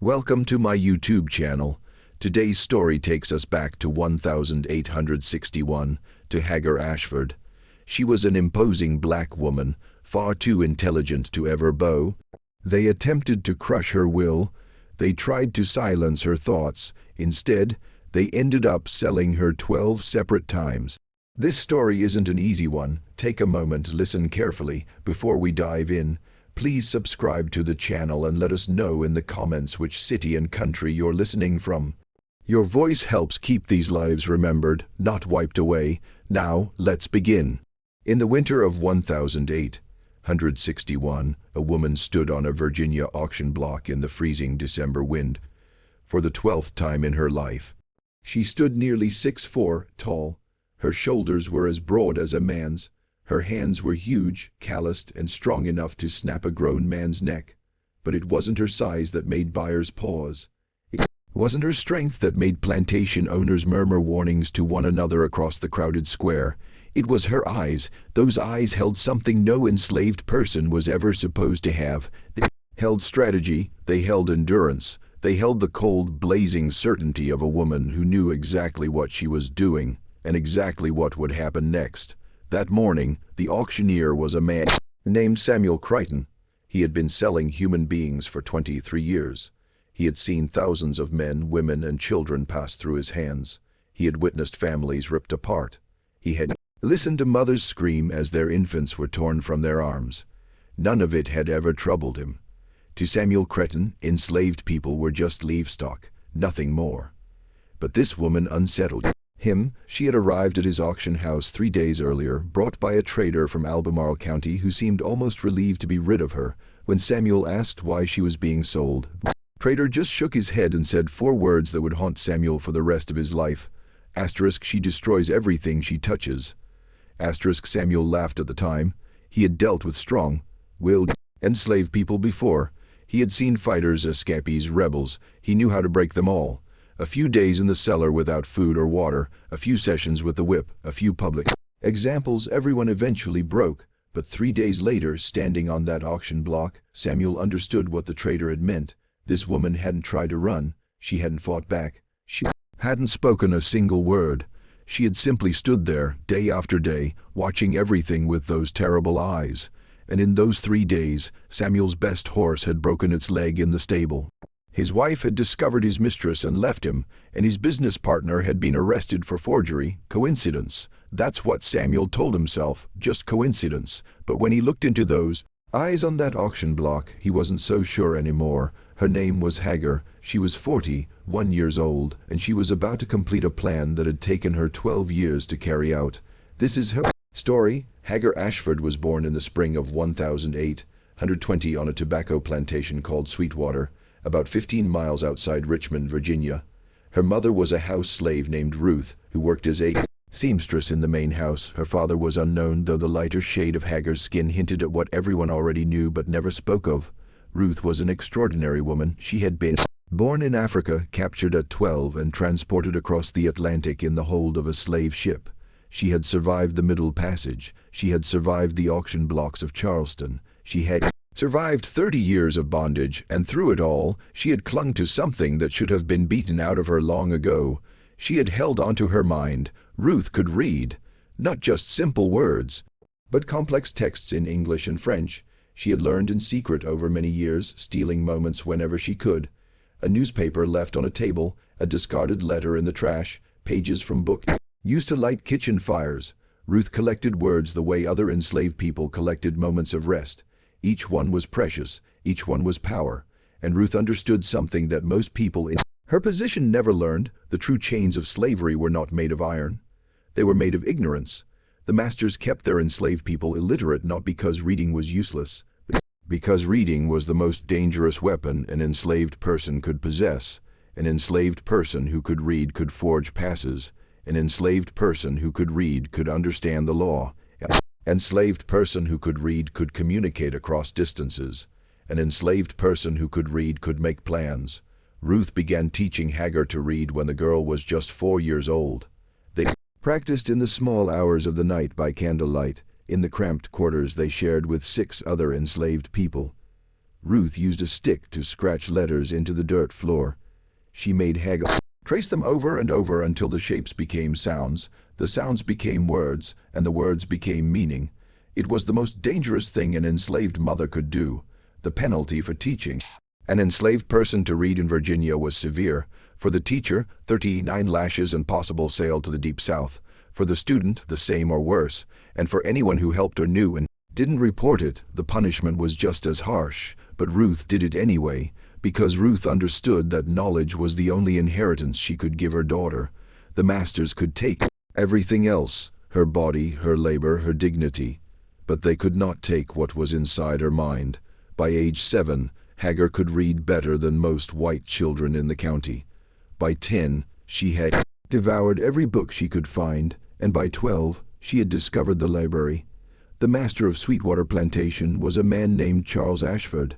Welcome to my YouTube channel. Today's story takes us back to 1861 to Hagar Ashford. She was an imposing black woman, far too intelligent to ever bow. They attempted to crush her will. They tried to silence her thoughts. Instead, they ended up selling her 12 separate times. This story isn't an easy one. Take a moment, listen carefully before we dive in. Please subscribe to the channel and let us know in the comments which city and country you're listening from. Your voice helps keep these lives remembered, not wiped away. Now, let's begin. In the winter of 1861, a woman stood on a Virginia auction block in the freezing December wind. For the 12th time in her life. She stood nearly 6'4" tall. Her shoulders were as broad as a man's. Her hands were huge, calloused, and strong enough to snap a grown man's neck. But it wasn't her size that made buyers pause. It wasn't her strength that made plantation owners murmur warnings to one another across the crowded square. It was her eyes. Those eyes held something no enslaved person was ever supposed to have. They held strategy, they held endurance, they held the cold, blazing certainty of a woman who knew exactly what she was doing and exactly what would happen next. That morning, the auctioneer was a man named Samuel Crichton. He had been selling human beings for 23 years. He had seen thousands of men, women, and children pass through his hands. He had witnessed families ripped apart. He had listened to mothers scream as their infants were torn from their arms. None of it had ever troubled him. To Samuel Crichton, enslaved people were just livestock, nothing more. But this woman unsettled him. She had arrived at his auction house 3 days earlier, brought by a trader from Albemarle County who seemed almost relieved to be rid of her. When Samuel asked why she was being sold, the trader just shook his head and said 4 words that would haunt Samuel for the rest of his life. Asterisk, she destroys everything she touches. Asterisk, Samuel laughed at the time. He had dealt with strong-willed, enslaved people before. He had seen fighters, escapees, rebels. He knew how to break them all. A few days in the cellar without food or water, a few sessions with the whip, a few public examples, everyone eventually broke. But 3 days later, standing on that auction block, Samuel understood what the trader had meant. This woman hadn't tried to run. She hadn't fought back. She hadn't spoken a single word. She had simply stood there, day after day, watching everything with those terrible eyes. And in those 3 days, Samuel's best horse had broken its leg in the stable. His wife had discovered his mistress and left him, and his business partner had been arrested for forgery. Coincidence. That's what Samuel told himself, just coincidence. But when he looked into those eyes on that auction block, he wasn't so sure anymore. Her name was Hagar. She was 41 years old, and she was about to complete a plan that had taken her 12 years to carry out. This is her story. Hagar Ashford was born in the spring of 1820 on a tobacco plantation called Sweetwater, about 15 miles outside Richmond, Virginia. Her mother was a house slave named Ruth, who worked as a seamstress in the main house. Her father was unknown, though the lighter shade of Hagar's skin hinted at what everyone already knew but never spoke of. Ruth was an extraordinary woman. She had been born in Africa, captured at 12, and transported across the Atlantic in the hold of a slave ship. She had survived the Middle Passage. She had survived the auction blocks of Charleston. She had survived 30 years of bondage, and through it all, she had clung to something that should have been beaten out of her long ago. She had held onto her mind. Ruth could read, not just simple words, but complex texts in English and French. She had learned in secret over many years, stealing moments whenever she could. A newspaper left on a table, a discarded letter in the trash, pages from books used to light kitchen fires. Ruth collected words the way other enslaved people collected moments of rest. Each one was precious, each one was power, and Ruth understood something that most people in her position never learned. The true chains of slavery were not made of iron. They were made of ignorance. The masters kept their enslaved people illiterate not because reading was useless, but because reading was the most dangerous weapon an enslaved person could possess. An enslaved person who could read could forge passes. An enslaved person who could read could understand the law. An enslaved person who could read could communicate across distances. An enslaved person who could read could make plans. Ruth began teaching Hagar to read when the girl was just 4 years old. They practiced in the small hours of the night by candlelight, in the cramped quarters they shared with 6 other enslaved people. Ruth used a stick to scratch letters into the dirt floor. She made Hagar trace them over and over until the shapes became sounds, the sounds became words, and the words became meaning. It was the most dangerous thing an enslaved mother could do. The penalty for teaching an enslaved person to read in Virginia was severe. For the teacher, 39 lashes and possible sale to the deep south. For the student, the same or worse. And for anyone who helped or knew and didn't report it, the punishment was just as harsh. But Ruth did it anyway, because Ruth understood that knowledge was the only inheritance she could give her daughter. The masters could take everything else, her body, her labor, her dignity. But they could not take what was inside her mind. By age 7, Hagar could read better than most white children in the county. By 10, she had devoured every book she could find, and by 12, she had discovered the library. The master of Sweetwater Plantation was a man named Charles Ashford.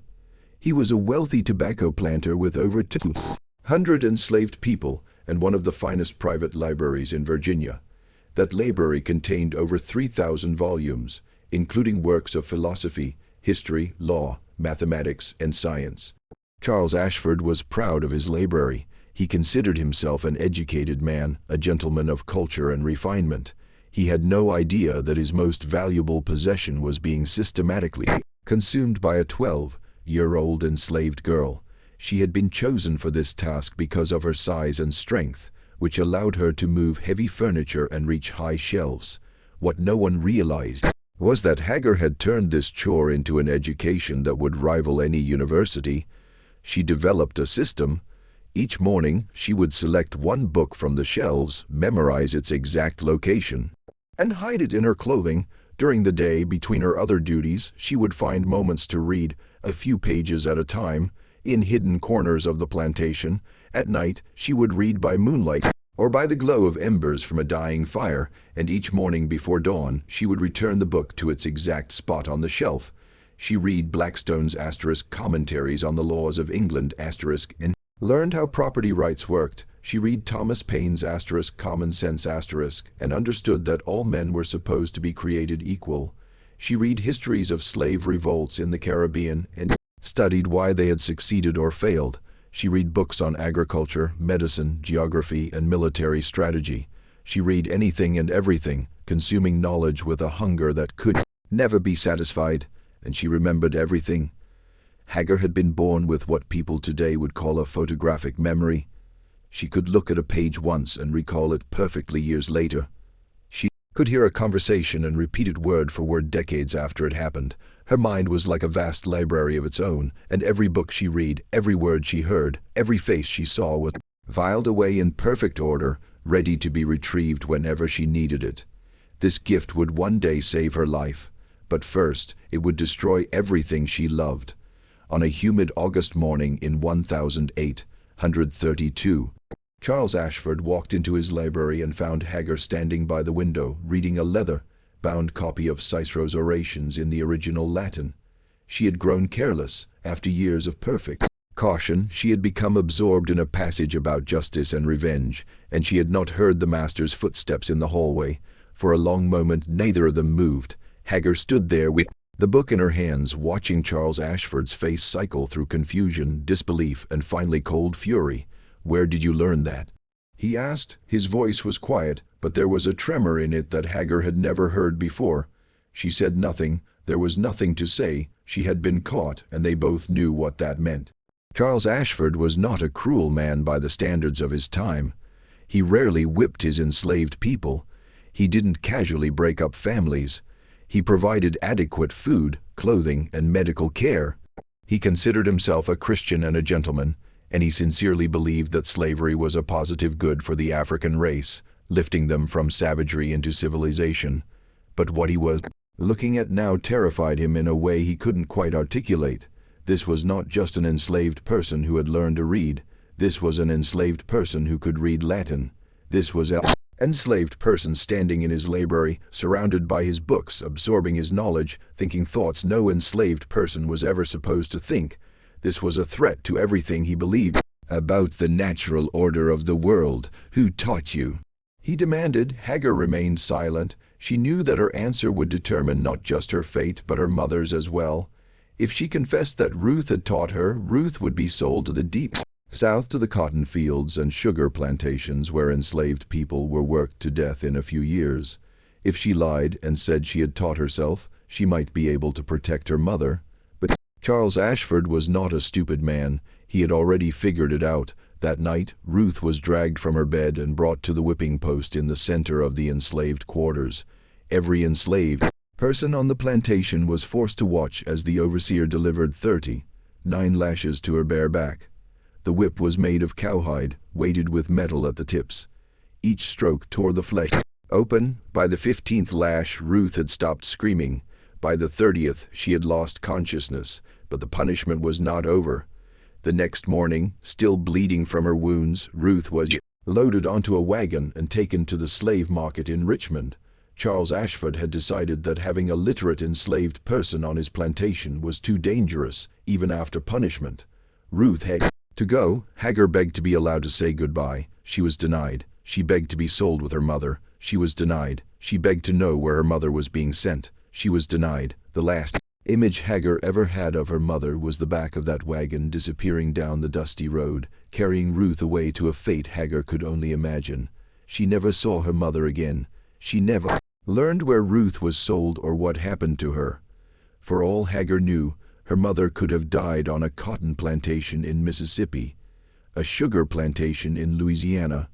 He was a wealthy tobacco planter with over 200 enslaved people and one of the finest private libraries in Virginia. That library contained over 3,000 volumes, including works of philosophy, history, law, mathematics, and science. Charles Ashford was proud of his library. He considered himself an educated man, a gentleman of culture and refinement. He had no idea that his most valuable possession was being systematically consumed by a 12-year-old enslaved girl. She had been chosen for this task because of her size and strength, which allowed her to move heavy furniture and reach high shelves. What no one realized was that Hagar had turned this chore into an education that would rival any university. She developed a system. Each morning, she would select one book from the shelves, memorize its exact location, and hide it in her clothing. During the day, between her other duties, she would find moments to read, a few pages at a time, in hidden corners of the plantation. At night, she would read by moonlight or by the glow of embers from a dying fire, and each morning before dawn, she would return the book to its exact spot on the shelf. She read Blackstone's commentaries on the laws of England and learned how property rights worked. She read Thomas Paine's common sense and understood that all men were supposed to be created equal. She read histories of slave revolts in the Caribbean and studied why they had succeeded or failed. She read books on agriculture, medicine, geography, and military strategy. She read anything and everything, consuming knowledge with a hunger that could never be satisfied, and she remembered everything. Hagar had been born with what people today would call a photographic memory. She could look at a page once and recall it perfectly years later. She could hear a conversation and repeat it word for word decades after it happened. Her mind was like a vast library of its own, and every book she read, every word she heard, every face she saw was filed away in perfect order, ready to be retrieved whenever she needed it. This gift would one day save her life, but first it would destroy everything she loved. On a humid August morning in 1832, Charles Ashford walked into his library and found Hagar standing by the window, reading a leather-bound copy of Cicero's orations in the original Latin. She had grown careless. After years of perfect caution, she had become absorbed in a passage about justice and revenge, and she had not heard the master's footsteps in the hallway. For a long moment, neither of them moved. Hagar stood there with the book in her hands, watching Charles Ashford's face cycle through confusion, disbelief, and finally cold fury. "Where did you learn that?" he asked. His voice was quiet, but there was a tremor in it that Hagar had never heard before. She said nothing. There was nothing to say. She had been caught, and they both knew what that meant. Charles Ashford was not a cruel man by the standards of his time. He rarely whipped his enslaved people. He didn't casually break up families. He provided adequate food, clothing, and medical care. He considered himself a Christian and a gentleman, and he sincerely believed that slavery was a positive good for the African race, lifting them from savagery into civilization. But what he was looking at now terrified him in a way he couldn't quite articulate. This was not just an enslaved person who had learned to read. This was an enslaved person who could read Latin. This was an enslaved person standing in his library, surrounded by his books, absorbing his knowledge, thinking thoughts no enslaved person was ever supposed to think. This was a threat to everything he believed about the natural order of the world. "Who taught you?" he demanded. Hagar remained silent. She knew that her answer would determine not just her fate, but her mother's as well. If she confessed that Ruth had taught her, Ruth would be sold to the deep south, to the cotton fields and sugar plantations where enslaved people were worked to death in a few years. If she lied and said she had taught herself, she might be able to protect her mother. But Charles Ashford was not a stupid man. He had already figured it out. That night, Ruth was dragged from her bed and brought to the whipping post in the center of the enslaved quarters. Every enslaved person on the plantation was forced to watch as the overseer delivered 39 lashes to her bare back. The whip was made of cowhide, weighted with metal at the tips. Each stroke tore the flesh open. By the 15th lash, Ruth had stopped screaming. By the 30th, she had lost consciousness, but the punishment was not over. The next morning, still bleeding from her wounds, Ruth was loaded onto a wagon and taken to the slave market in Richmond. Charles Ashford had decided that having a literate enslaved person on his plantation was too dangerous, even after punishment. Ruth had to go. Hagar begged to be allowed to say goodbye. She was denied. She begged to be sold with her mother. She was denied. She begged to know where her mother was being sent. She was denied. The last image Hagar ever had of her mother was the back of that wagon disappearing down the dusty road, carrying Ruth away to a fate Hagar could only imagine. She never saw her mother again. She never learned where Ruth was sold or what happened to her. For all Hagar knew, her mother could have died on a cotton plantation in Mississippi, a sugar plantation in Louisiana,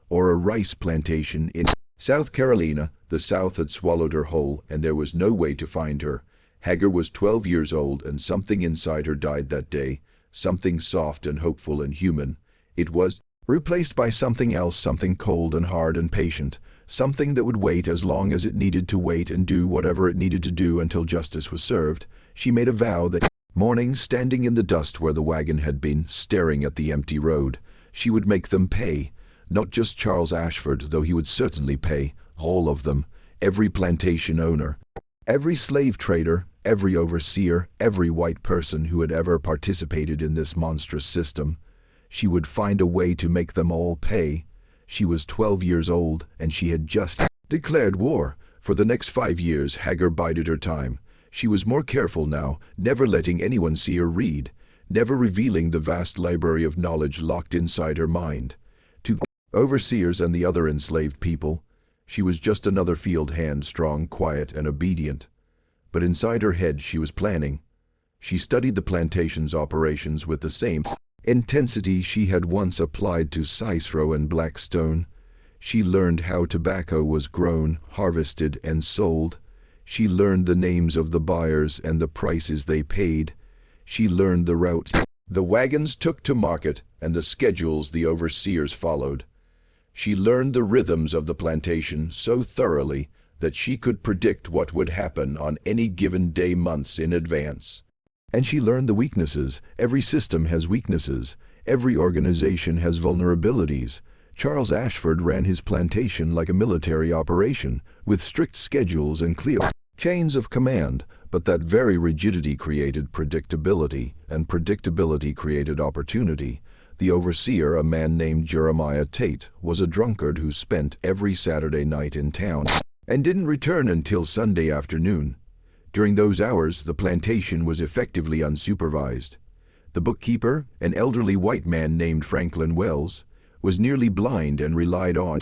or a rice plantation in South Carolina. The South had swallowed her whole, and there was no way to find her. Hagar was 12 years old, and something inside her died that day, something soft and hopeful and human. It was replaced by something else, something cold and hard and patient, something that would wait as long as it needed to wait and do whatever it needed to do until justice was served. She made a vow that morning, standing in the dust where the wagon had been, staring at the empty road, she would make them pay. Not just Charles Ashford, though he would certainly pay, all of them, every plantation owner, every slave trader, every overseer, every white person who had ever participated in this monstrous system. She would find a way to make them all pay. She was 12 years old, and she had just declared war. For the next 5 years, Hagar bided her time. She was more careful now, never letting anyone see her read, never revealing the vast library of knowledge locked inside her mind. To overseers and the other enslaved people, she was just another field hand, strong, quiet, and obedient. But inside her head she was planning. She studied the plantation's operations with the same intensity she had once applied to Cicero and Blackstone. She learned how tobacco was grown, harvested, and sold. She learned the names of the buyers and the prices they paid. She learned the route the wagons took to market and the schedules the overseers followed. She learned the rhythms of the plantation so thoroughly that she could predict what would happen on any given day months in advance. And she learned the weaknesses. Every system has weaknesses. Every organization has vulnerabilities. Charles Ashford ran his plantation like a military operation, with strict schedules and clear chains of command, but that very rigidity created predictability, and predictability created opportunity. The overseer, a man named Jeremiah Tate, was a drunkard who spent every Saturday night in town and didn't return until Sunday afternoon. During those hours, the plantation was effectively unsupervised. The bookkeeper, an elderly white man named Franklin Wells, was nearly blind and relied on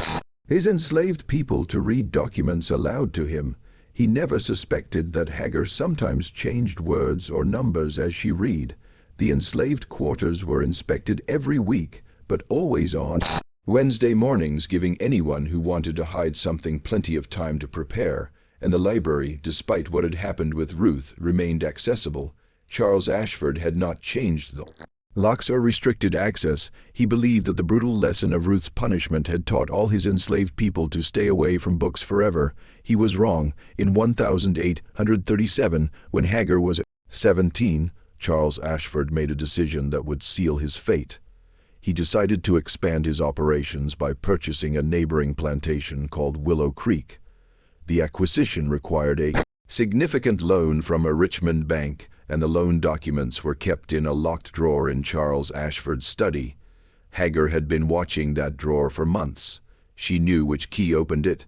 his enslaved people to read documents aloud to him. He never suspected that Hagar sometimes changed words or numbers as she read. The enslaved quarters were inspected every week, but always on Wednesday mornings, giving anyone who wanted to hide something plenty of time to prepare, and the library, despite what had happened with Ruth, remained accessible. Charles Ashford had not changed the locks or restricted access. He believed that the brutal lesson of Ruth's punishment had taught all his enslaved people to stay away from books forever. He was wrong. In 1837, when Hagar was 17, Charles Ashford made a decision that would seal his fate. He decided to expand his operations by purchasing a neighboring plantation called Willow Creek. The acquisition required a significant loan from a Richmond bank, and the loan documents were kept in a locked drawer in Charles Ashford's study. Hagar had been watching that drawer for months. She knew which key opened it,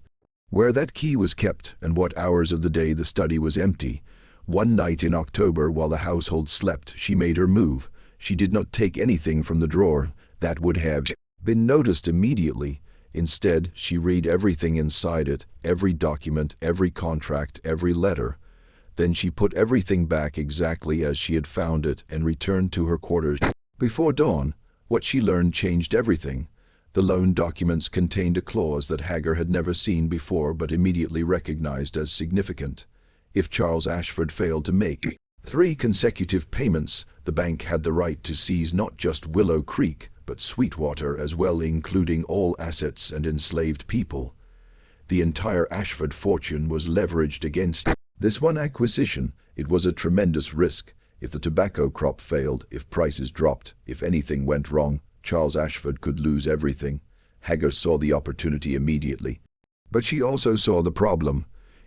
where that key was kept, and what hours of the day the study was empty. One night in October, while the household slept, she made her move. She did not take anything from the drawer that would have been noticed immediately. Instead, she read everything inside it, every document, every contract, every letter. Then she put everything back exactly as she had found it and returned to her quarters. Before dawn, what she learned changed everything. The loan documents contained a clause that Hagar had never seen before but immediately recognized as significant. If Charles Ashford failed to make 3 consecutive payments, the bank had the right to seize not just Willow Creek, but Sweetwater as well, including all assets and enslaved people. The entire Ashford fortune was leveraged against this one acquisition. It was a tremendous risk. If the tobacco crop failed, if prices dropped, if anything went wrong, Charles Ashford could lose everything. Hagar saw the opportunity immediately. But she also saw the problem.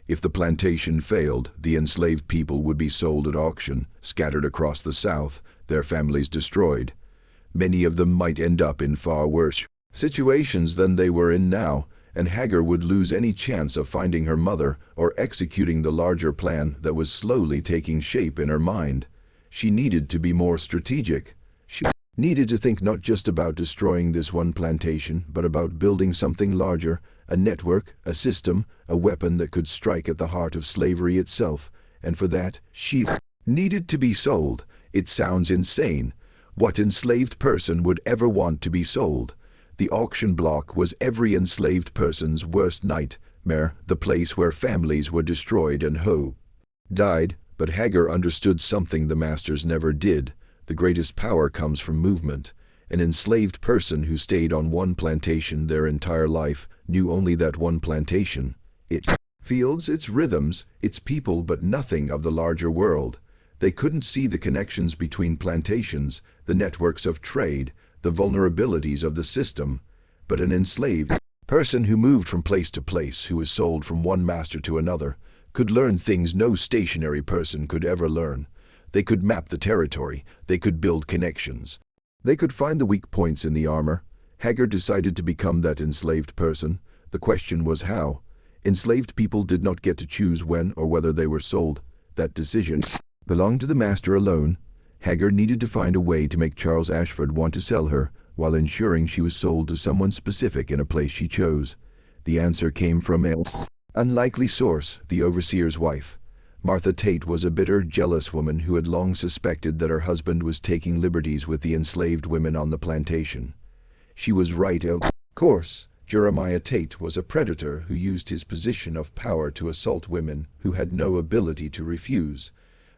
If the plantation failed, the enslaved people would be sold at auction, scattered across the South, their families destroyed. Many of them might end up in far worse situations than they were in now, and Hagar would lose any chance of finding her mother or executing the larger plan that was slowly taking shape in her mind. She needed to be more strategic. She needed to think not just about destroying this one plantation, but about building something larger, a network, a system, a weapon that could strike at the heart of slavery itself. And for that, she needed to be sold. It sounds insane. What enslaved person would ever want to be sold? The auction block was every enslaved person's worst nightmare, the place where families were destroyed and died. But Hagar understood something the masters never did. The greatest power comes from movement. An enslaved person who stayed on one plantation their entire life knew only that one plantation, its fields, its rhythms, its people, but nothing of the larger world. They couldn't see the connections between plantations, the networks of trade, the vulnerabilities of the system. But an enslaved person who moved from place to place, who was sold from one master to another, could learn things no stationary person could ever learn. They could map the territory. They could build connections. They could find the weak points in the armor. Hagar decided to become that enslaved person. The question was how. Enslaved people did not get to choose when or whether they were sold. That decision belonged to the master alone. Hagar needed to find a way to make Charles Ashford want to sell her, while ensuring she was sold to someone specific in a place she chose. The answer came from an unlikely source, the overseer's wife. Martha Tate was a bitter, jealous woman who had long suspected that her husband was taking liberties with the enslaved women on the plantation. She was right, of course. Jeremiah Tate was a predator who used his position of power to assault women who had no ability to refuse.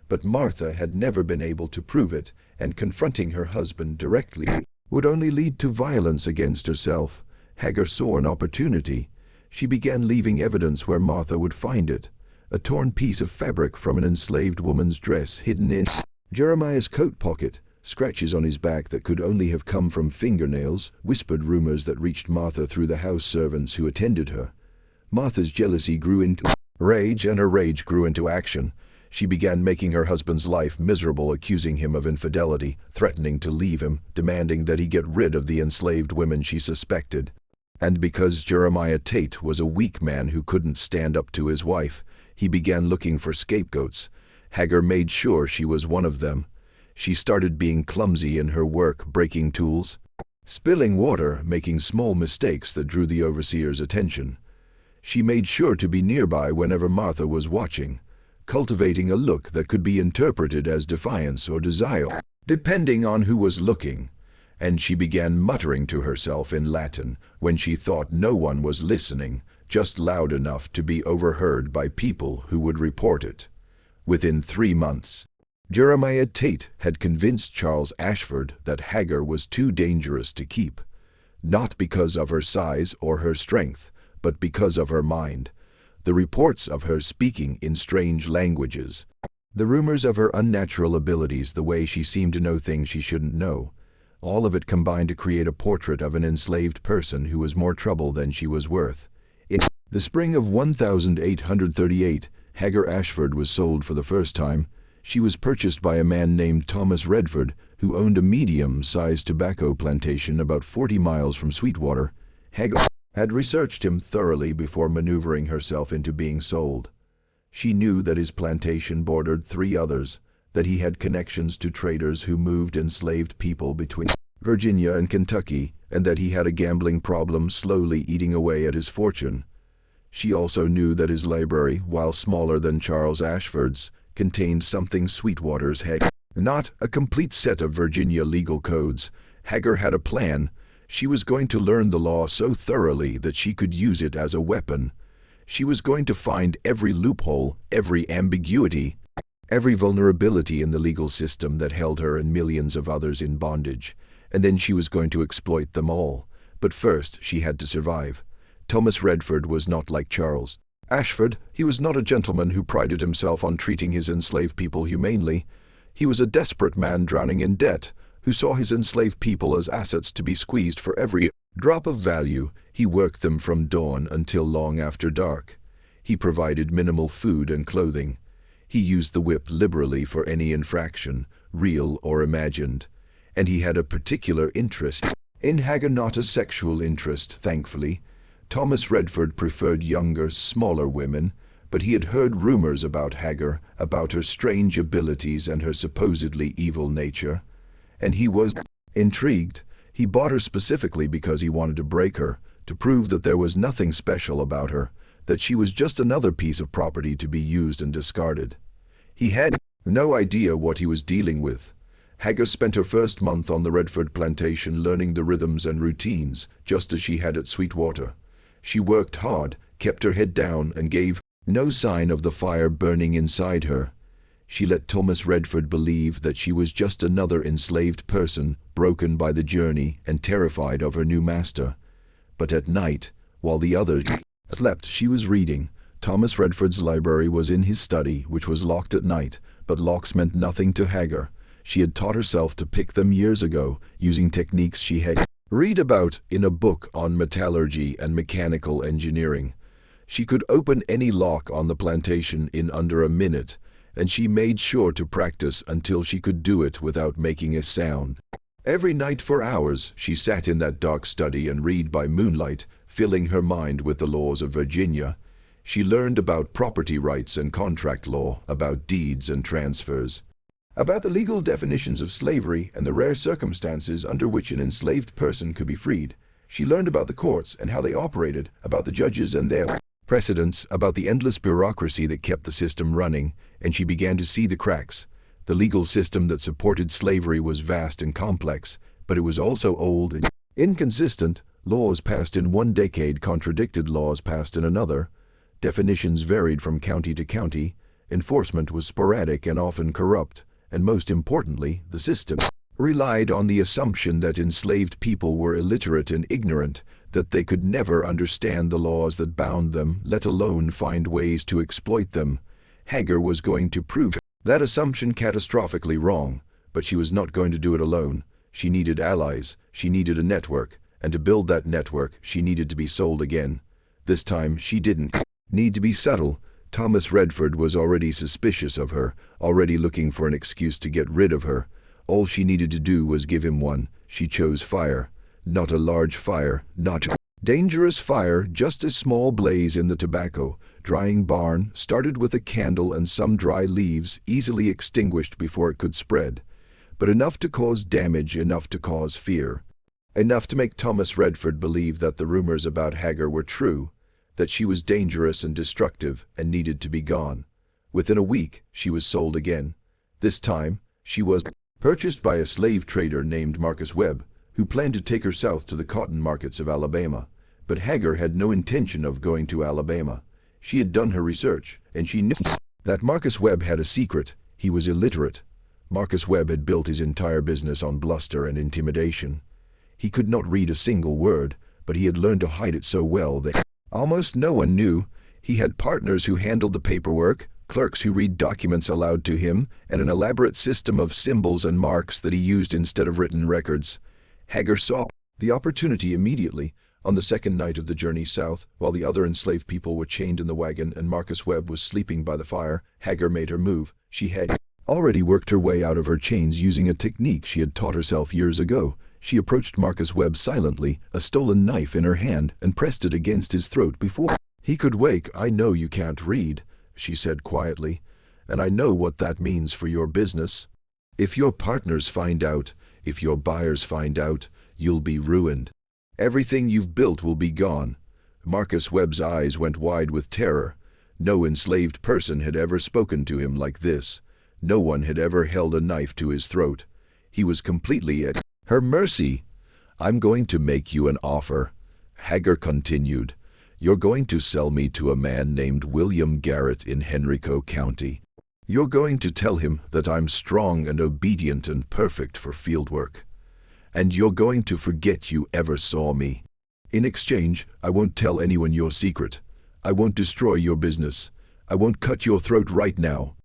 But Martha had never been able to prove it, and confronting her husband directly would only lead to violence against herself. Hagar saw an opportunity. She began leaving evidence where Martha would find it. A torn piece of fabric from an enslaved woman's dress hidden in Jeremiah's coat pocket, scratches on his back that could only have come from fingernails, whispered rumors that reached Martha through the house servants who attended her. Martha's jealousy grew into rage, and her rage grew into action. She began making her husband's life miserable, accusing him of infidelity, threatening to leave him, demanding that he get rid of the enslaved women she suspected. And because Jeremiah Tate was a weak man who couldn't stand up to his wife, he began looking for scapegoats. Hagar made sure she was one of them. She started being clumsy in her work, breaking tools, spilling water, making small mistakes that drew the overseer's attention. She made sure to be nearby whenever Martha was watching, cultivating a look that could be interpreted as defiance or desire, depending on who was looking. And she began muttering to herself in Latin when she thought no one was listening, just loud enough to be overheard by people who would report it. Within 3 months, Jeremiah Tate had convinced Charles Ashford that Hagar was too dangerous to keep, not because of her size or her strength, but because of her mind. The reports of her speaking in strange languages, the rumors of her unnatural abilities, the way she seemed to know things she shouldn't know, all of it combined to create a portrait of an enslaved person who was more trouble than she was worth. In the spring of 1838, Hagar Ashford was sold for the first time. She was purchased by a man named Thomas Redford, who owned a medium-sized tobacco plantation about 40 miles from Sweetwater. Hagar had researched him thoroughly before maneuvering herself into being sold. She knew that his plantation bordered 3 others, that he had connections to traders who moved enslaved people between Virginia and Kentucky, and that he had a gambling problem slowly eating away at his fortune. She also knew that his library, while smaller than Charles Ashford's, contained something Sweetwater's had not: a complete set of Virginia legal codes. Hagar had a plan. She was going to learn the law so thoroughly that she could use it as a weapon. She was going to find every loophole, every ambiguity, every vulnerability in the legal system that held her and millions of others in bondage, and then she was going to exploit them all. But first, she had to survive. Thomas Redford was not like Charles Ashford. He was not a gentleman who prided himself on treating his enslaved people humanely. He was a desperate man drowning in debt, who saw his enslaved people as assets to be squeezed for every drop of value. He worked them from dawn until long after dark. He provided minimal food and clothing. He used the whip liberally for any infraction, real or imagined. And he had a particular interest in Hagar, not a sexual interest, thankfully. Thomas Redford preferred younger, smaller women, but he had heard rumors about Hagar, about her strange abilities and her supposedly evil nature, and he was intrigued. He bought her specifically because he wanted to break her, to prove that there was nothing special about her, that she was just another piece of property to be used and discarded. He had no idea what he was dealing with. Hagar spent her first month on the Redford plantation learning the rhythms and routines, just as she had at Sweetwater. She worked hard, kept her head down, and gave no sign of the fire burning inside her. She let Thomas Redford believe that she was just another enslaved person, broken by the journey and terrified of her new master. But at night, while the others slept, she was reading. Thomas Redford's library was in his study, which was locked at night, but locks meant nothing to Hagar. She had taught herself to pick them years ago, using techniques she had read about in a book on metallurgy and mechanical engineering. She could open any lock on the plantation in under a minute, and she made sure to practice until she could do it without making a sound. Every night for hours, she sat in that dark study and read by moonlight, filling her mind with the laws of Virginia. She learned about property rights and contract law, about deeds and transfers, about the legal definitions of slavery and the rare circumstances under which an enslaved person could be freed. She learned about the courts and how they operated, about the judges and their precedents, about the endless bureaucracy that kept the system running, and she began to see the cracks. The legal system that supported slavery was vast and complex, but it was also old and inconsistent. Laws passed in one decade contradicted laws passed in another. Definitions varied from county to county. Enforcement was sporadic and often corrupt. And most importantly, the system relied on the assumption that enslaved people were illiterate and ignorant, that they could never understand the laws that bound them, let alone find ways to exploit them. Hagar was going to prove that assumption catastrophically wrong, but she was not going to do it alone. She needed allies, she needed a network, and to build that network, she needed to be sold again. This time, she didn't need to be subtle. Thomas Redford was already suspicious of her, already looking for an excuse to get rid of her. All she needed to do was give him one. She chose fire. Not a large fire, not a dangerous fire, just a small blaze in the tobacco drying barn, started with a candle and some dry leaves, easily extinguished before it could spread. But enough to cause damage, enough to cause fear. Enough to make Thomas Redford believe that the rumors about Hagar were true, that she was dangerous and destructive and needed to be gone. Within a week, she was sold again. This time, she was purchased by a slave trader named Marcus Webb, who planned to take her south to the cotton markets of Alabama. But Hagar had no intention of going to Alabama. She had done her research, and she knew that Marcus Webb had a secret. He was illiterate. Marcus Webb had built his entire business on bluster and intimidation. He could not read a single word, but he had learned to hide it so well that almost no one knew. He had partners who handled the paperwork, clerks who read documents aloud to him, and an elaborate system of symbols and marks that he used instead of written records. Hagar saw the opportunity immediately. On the second night of the journey south, while the other enslaved people were chained in the wagon and Marcus Webb was sleeping by the fire, Hagar made her move. She had already worked her way out of her chains using a technique she had taught herself years ago. She approached Marcus Webb silently, a stolen knife in her hand, and pressed it against his throat before he could wake. "I know you can't read," she said quietly, "and I know what that means for your business. If your partners find out, if your buyers find out, you'll be ruined. Everything you've built will be gone." Marcus Webb's eyes went wide with terror. No enslaved person had ever spoken to him like this. No one had ever held a knife to his throat. He was completely at her mercy. "I'm going to make you an offer," Hagar continued. "You're going to sell me to a man named William Garrett in Henrico County. You're going to tell him that I'm strong and obedient and perfect for fieldwork. And you're going to forget you ever saw me. In exchange, I won't tell anyone your secret. I won't destroy your business. I won't cut your throat right now.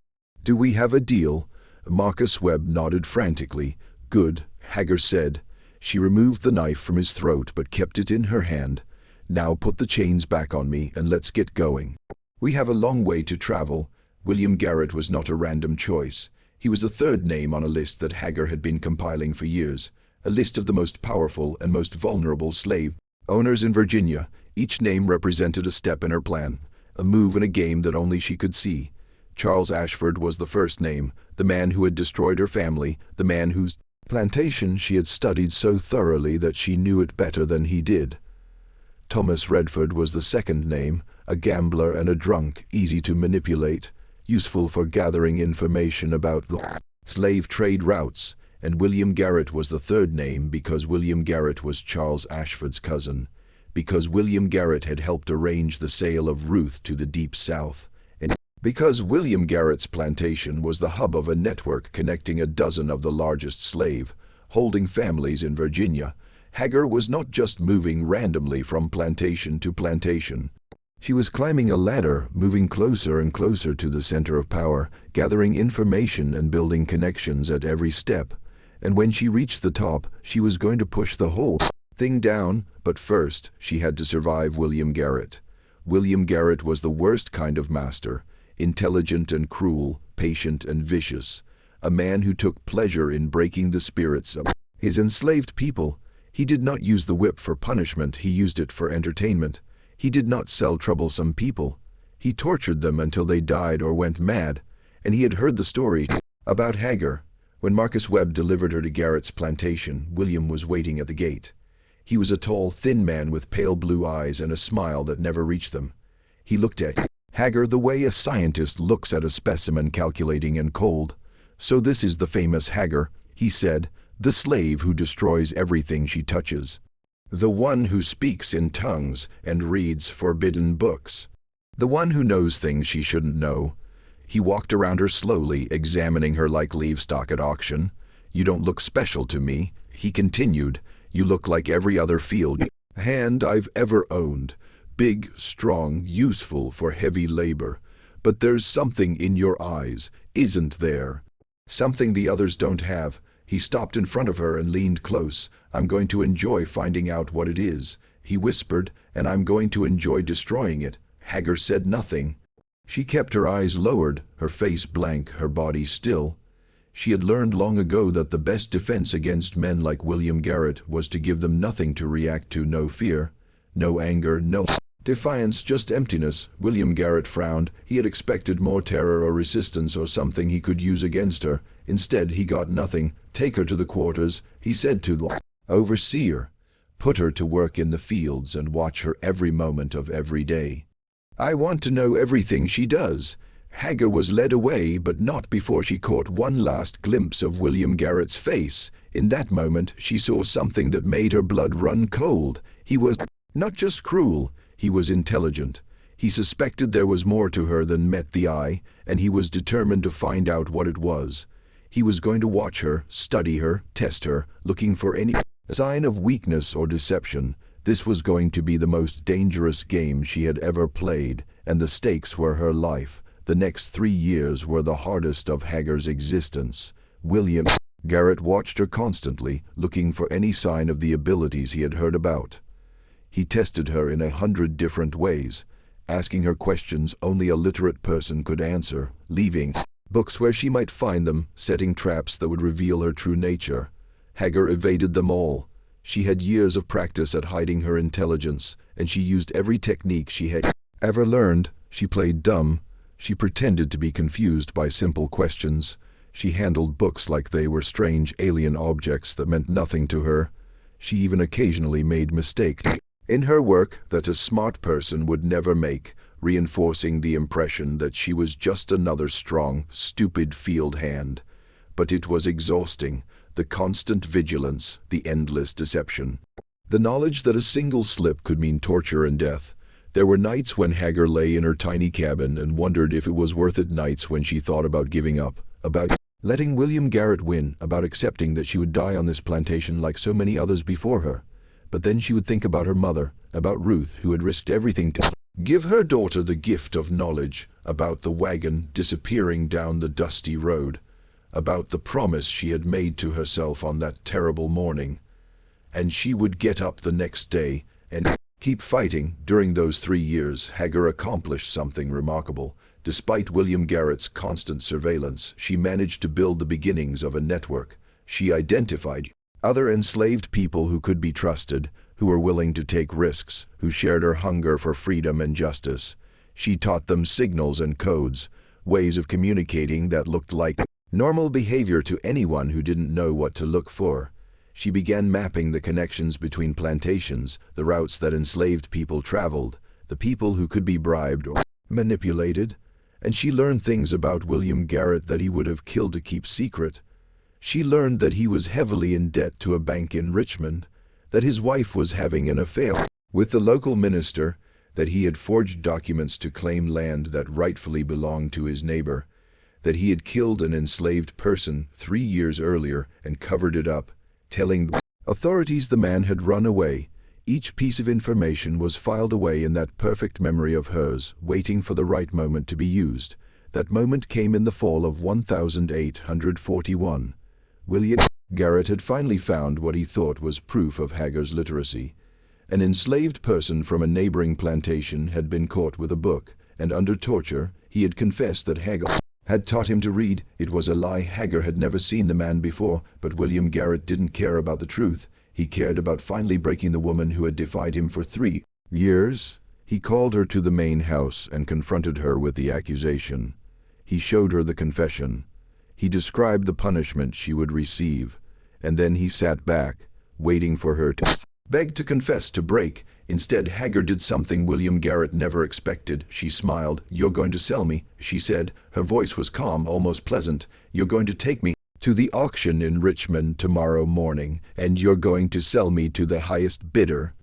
Do we have a deal?" Marcus Webb nodded frantically. "Good," Hagar said. She removed the knife from his throat but kept it in her hand. "Now put the chains back on me and let's get going. We have a long way to travel." William Garrett was not a random choice. He was the third name on a list that Hagar had been compiling for years, a list of the most powerful and most vulnerable slave owners in Virginia. Each name represented a step in her plan, a move in a game that only she could see. Charles Ashford was the first name, the man who had destroyed her family, the man whose plantation she had studied so thoroughly that she knew it better than he did. Thomas Redford was the second name, a gambler and a drunk, easy to manipulate, useful for gathering information about the slave trade routes, and William Garrett was the third name because William Garrett was Charles Ashford's cousin, because William Garrett had helped arrange the sale of Ruth to the Deep South, and because William Garrett's plantation was the hub of a network connecting a dozen of the largest slave-holding families in Virginia. Hagar was not just moving randomly from plantation to plantation. She was climbing a ladder, moving closer and closer to the center of power, gathering information and building connections at every step. And when she reached the top, she was going to push the whole thing down, but first, she had to survive William Garrett. William Garrett was the worst kind of master, intelligent and cruel, patient and vicious, a man who took pleasure in breaking the spirits of his enslaved people. He did not use the whip for punishment, he used it for entertainment. He did not sell troublesome people. He tortured them until they died or went mad, and he had heard the story about Hagar. When Marcus Webb delivered her to Garrett's plantation, William was waiting at the gate. He was a tall, thin man with pale blue eyes and a smile that never reached them. He looked at Hagar the way a scientist looks at a specimen, calculating and cold. "So this is the famous Hagar," he said, "the slave who destroys everything she touches. The one who speaks in tongues and reads forbidden books. The one who knows things she shouldn't know." He walked around her slowly, examining her like livestock at auction. "You don't look special to me," he continued. "You look like every other field hand I've ever owned. Big, strong, useful for heavy labor. But there's something in your eyes, isn't there? Something the others don't have." He stopped in front of her and leaned close. "I'm going to enjoy finding out what it is," he whispered, "and I'm going to enjoy destroying it." Hagar said nothing. She kept her eyes lowered, her face blank, her body still. She had learned long ago that the best defense against men like William Garrett was to give them nothing to react to, no fear, no anger, no defiance, just emptiness. William Garrett frowned. He had expected more terror or resistance or something he could use against her. Instead, he got nothing. "Take her to the quarters," he said to the overseer. "Put her to work in the fields and watch her every moment of every day. I want to know everything she does." Hagar was led away, but not before she caught one last glimpse of William Garrett's face. In that moment, she saw something that made her blood run cold. He was not just cruel, he was intelligent. He suspected there was more to her than met the eye, and he was determined to find out what it was. He was going to watch her, study her, test her, looking for any sign of weakness or deception. This was going to be the most dangerous game she had ever played, and the stakes were her life. The next 3 years were the hardest of Hagar's existence. William Garrett watched her constantly, looking for any sign of the abilities he had heard about. He tested her in 100 different ways, asking her questions only a literate person could answer, leaving books where she might find them, setting traps that would reveal her true nature. Hagar evaded them all. She had years of practice at hiding her intelligence, and she used every technique she had ever learned. She played dumb. She pretended to be confused by simple questions. She handled books like they were strange alien objects that meant nothing to her. She even occasionally made mistakes in her work that a smart person would never make, reinforcing the impression that she was just another strong, stupid field hand. But it was exhausting, the constant vigilance, the endless deception. The knowledge that a single slip could mean torture and death. There were nights when Hagar lay in her tiny cabin and wondered if it was worth it, nights when she thought about giving up, about letting William Garrett win, about accepting that she would die on this plantation like so many others before her. But then she would think about her mother, about Ruth, who had risked everything to give her daughter the gift of knowledge, about the wagon disappearing down the dusty road, about the promise she had made to herself on that terrible morning. And she would get up the next day and keep fighting. During those 3 years, Hagar accomplished something remarkable. Despite William Garrett's constant surveillance, she managed to build the beginnings of a network. She identified other enslaved people who could be trusted, who were willing to take risks, who shared her hunger for freedom and justice. She taught them signals and codes, ways of communicating that looked like normal behavior to anyone who didn't know what to look for. She began mapping the connections between plantations, the routes that enslaved people traveled, the people who could be bribed or manipulated, and she learned things about William Garrett that he would have killed to keep secret. She learned that he was heavily in debt to a bank in Richmond, that his wife was having an affair with the local minister, that he had forged documents to claim land that rightfully belonged to his neighbor, that he had killed an enslaved person 3 years earlier and covered it up, telling the authorities the man had run away. Each piece of information was filed away in that perfect memory of hers, waiting for the right moment to be used. That moment came in the fall of 1841. William Garrett had finally found what he thought was proof of Hagar's literacy. An enslaved person from a neighboring plantation had been caught with a book, and under torture, he had confessed that Hagar had taught him to read. It was a lie. Hagar had never seen the man before, but William Garrett didn't care about the truth. He cared about finally breaking the woman who had defied him for 3 years. He called her to the main house and confronted her with the accusation. He showed her the confession. He described the punishment she would receive, and then he sat back, waiting for her to beg to confess, to break. Instead, Hagar did something William Garrett never expected. She smiled. "You're going to sell me," she said. Her voice was calm, almost pleasant. "You're going to take me to the auction in Richmond tomorrow morning, and you're going to sell me to the highest bidder.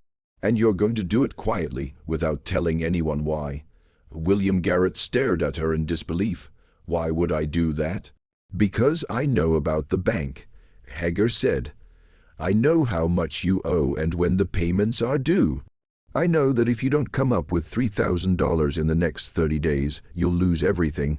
And you're going to do it quietly, without telling anyone why." William Garrett stared at her in disbelief. "Why would I do that?" "Because I know about the bank," Hagar said. "I know how much you owe and when the payments are due. I know that if you don't come up with $3,000 in the next 30 days, you'll lose everything."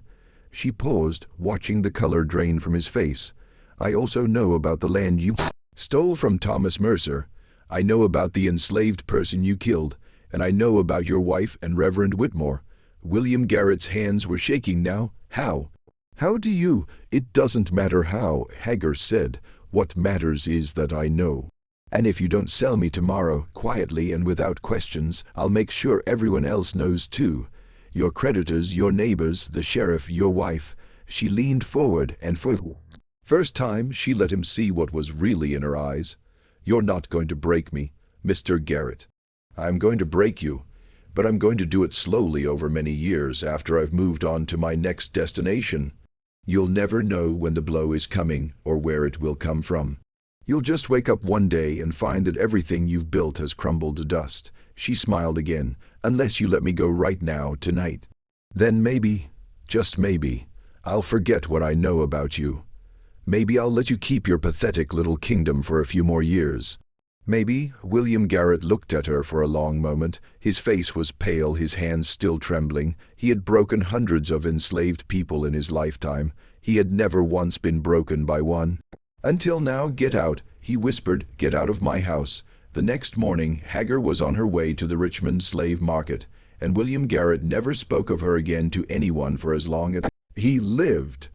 She paused, watching the color drain from his face. "I also know about the land you stole from Thomas Mercer. I know about the enslaved person you killed, and I know about your wife and Reverend Whitmore." William Garrett's hands were shaking now. "How? How do you?" "It doesn't matter how," Hagar said. "What matters is that I know. And if you don't sell me tomorrow, quietly and without questions, I'll make sure everyone else knows too. Your creditors, your neighbors, the sheriff, your wife." She leaned forward, and for the first time she let him see what was really in her eyes. "You're not going to break me, Mr. Garrett. I'm going to break you, but I'm going to do it slowly over many years after I've moved on to my next destination. You'll never know when the blow is coming or where it will come from. You'll just wake up one day and find that everything you've built has crumbled to dust." She smiled again. "Unless you let me go right now, tonight. Then maybe, just maybe, I'll forget what I know about you. Maybe I'll let you keep your pathetic little kingdom for a few more years. Maybe." William Garrett looked at her for a long moment. His face was pale, his hands still trembling. He had broken hundreds of enslaved people in his lifetime. He had never once been broken by one. "Until now. Get out," he whispered. "Get out of my house." The next morning, Hagar was on her way to the Richmond slave market, and William Garrett never spoke of her again to anyone for as long as he lived.